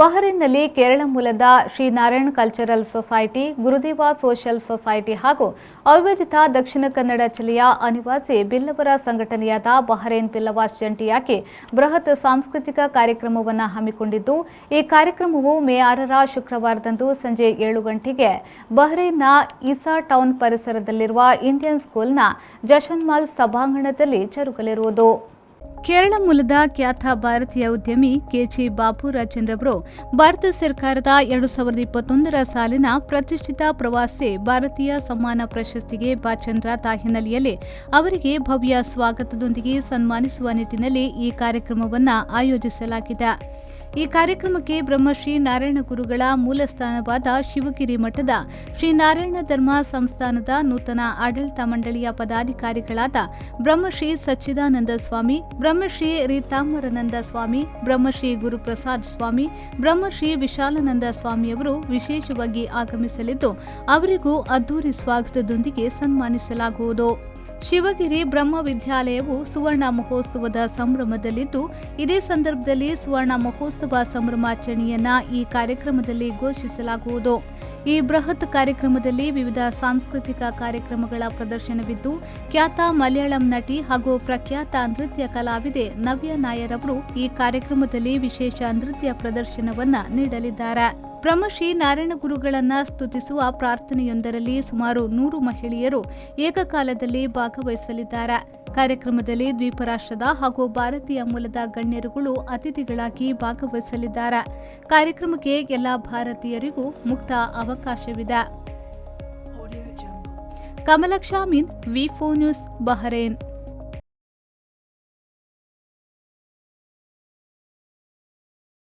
ಬಹರೇನ್ನಲ್ಲಿ ಕೇರಳ ಮೂಲದ Shri Narayana cultural society, ಗುರುದೇವ social society ಹಾಗೂ ಅವಿಭಜಿತ ದಕ್ಷಿಣ ಕನ್ನಡ ಜಿಲ್ಲೆಯ ಅನಿವಾಸಿ ಬಿಲ್ಲವರ ಸಂಘಟನೆಯಾದ ಬಹರೇನ್ ಬಿಲ್ಲವಾಸ್ ಜಂಟಿಯಾಗಿ ಬೃಹತ್ ಸಾಂಸ್ಕೃತಿಕ ಕಾರ್ಯಕ್ರಮವನ್ನು ಹಮ್ಮಿಕೊಂಡಿದ್ದು, ಈ ಕಾರ್ಯಕ್ರಮವು ಮೇ 6ರ ಶುಕ್ರವಾರದಂದು ಸಂಜೆ 7 ಗಂಟೆಗೆ ಬಹರೇನ್ನ ಇಸಾ ಟೌನ್ ಪರಿಸರದಲ್ಲಿರುವ ಇಂಡಿಯನ್ ಸ್ಕೂಲ್ನ ಜಶನ್ಮಾಲ್ ಸಭಾಂಗಣದಲ್ಲಿ ಜರುಗಲಿರುವುದು. ಕೇರಳ ಮೂಲದ ಖ್ಯಾತ ಭಾರತೀಯ ಉದ್ಯಮಿ ಕೆಜಿ ಬಾಬುರಾಜನ್ ರವರು ಭಾರತ ಸರ್ಕಾರದ 2021ರ ಸಾಲಿನ ಪ್ರತಿಷ್ಠಿತ ಪ್ರವಾಸಿ ಭಾರತೀಯ ಸಮ್ಮಾನ ಪ್ರಶಸ್ತಿಗೆ ಭಾಜನರಾದ ಹಿನ್ನೆಲೆಯಲ್ಲಿ ಅವರಿಗೆ ಭವ್ಯ ಸ್ವಾಗತದೊಂದಿಗೆ ಸನ್ಮಾನಿಸುವ ನಿಟ್ಟಿನಲ್ಲಿ ಈ ಕಾರ್ಯಕ್ರಮವನ್ನು ಆಯೋಜಿಸಲಾಗಿದೆ. ಈ ಕಾರ್ಯಕ್ರಮಕ್ಕೆ ಬ್ರಹ್ಮಶ್ರೀ ನಾರಾಯಣ ಗುರುಗಳ ಮೂಲಸ್ಥಾನವಾದ ಶಿವಗಿರಿ ಮಠದ ಶ್ರೀ ನಾರಾಯಣ ಧರ್ಮ ಸಂಸ್ಥಾನದ ನೂತನ ಆಡಳಿತ ಮಂಡಳಿಯ ಪದಾಧಿಕಾರಿಗಳಾದ ಬ್ರಹ್ಮಶ್ರೀ ಸಚ್ಚಿದಾನಂದ ಸ್ವಾಮಿ, ಬ್ರಹ್ಮಶ್ರೀ ರೀತಾಂಬರಾನಂದ ಸ್ವಾಮಿ, ಬ್ರಹ್ಮಶ್ರೀ ಗುರುಪ್ರಸಾದ್ ಸ್ವಾಮಿ, ಬ್ರಹ್ಮಶ್ರೀ ವಿಶಾಲಾನಂದ ಸ್ವಾಮಿಯವರು ವಿಶೇಷವಾಗಿ ಆಗಮಿಸಲಿದ್ದು, ಅವರಿಗೂ ಅದ್ದೂರಿ ಸ್ವಾಗತದೊಂದಿಗೆ ಸನ್ಮಾನಿಸಲಾಗುವುದು. ಶಿವಗಿರಿ ಬ್ರಹ್ಮ ವಿದ್ಯಾಲಯವು ಸುವರ್ಣ ಮಹೋತ್ಸವದ ಸಂಭ್ರಮದಲ್ಲಿದ್ದು, ಇದೇ ಸಂದರ್ಭದಲ್ಲಿ ಸುವರ್ಣ ಮಹೋತ್ಸವ ಸಂಭ್ರಮಾಚರಣೆಯನ್ನ ಈ ಕಾರ್ಯಕ್ರಮದಲ್ಲಿ ಘೋಷಿಸಲಾಗುವುದು. ಈ ಬೃಹತ್ ಕಾರ್ಯಕ್ರಮದಲ್ಲಿ ವಿವಿಧ ಸಾಂಸ್ಕೃತಿಕ ಕಾರ್ಯಕ್ರಮಗಳ ಪ್ರದರ್ಶನವಿದ್ದು, ಖ್ಯಾತ ಮಲಯಾಳಂ ನಟಿ ಹಾಗೂ ಪ್ರಖ್ಯಾತ ನೃತ್ಯ ಕಲಾವಿದೆ ನವ್ಯ ನಾಯರ್ ಅವರು ಈ ಕಾರ್ಯಕ್ರಮದಲ್ಲಿ ವಿಶೇಷ ನೃತ್ಯ ಪ್ರದರ್ಶನವನ್ನ ನೀಡಲಿದ್ದಾರೆ. ಬ್ರಹ್ಮಶ್ರೀ ನಾರಾಯಣ ಗುರುಗಳನ್ನ ಸ್ತುತಿಸುವ ಪ್ರಾರ್ಥನೆಯೊಂದರಲ್ಲಿ ಸುಮಾರು 100 ಮಹಿಳೆಯರು ಏಕಕಾಲದಲ್ಲಿ ಭಾಗವಹಿಸಲಿದ್ದಾರೆ. ಕಾರ್ಯಕ್ರಮದಲ್ಲಿ ದ್ವೀಪ ರಾಷ್ಟ್ರದ ಹಾಗೂ ಭಾರತೀಯ ಮೂಲದ ಗಣ್ಯರುಗಳು ಅತಿಥಿಗಳಾಗಿ ಭಾಗವಹಿಸಲಿದ್ದಾರೆ. ಕಾರ್ಯಕ್ರಮಕ್ಕೆ ಎಲ್ಲ ಭಾರತೀಯರಿಗೂ ಮುಕ್ತ ಅವಕಾಶವಿದೆ. ಕಮಲಕ್ಷ ಮೀನ್, ವಿ4 ನ್ಯೂಸ್, ಬಹರೇನ್.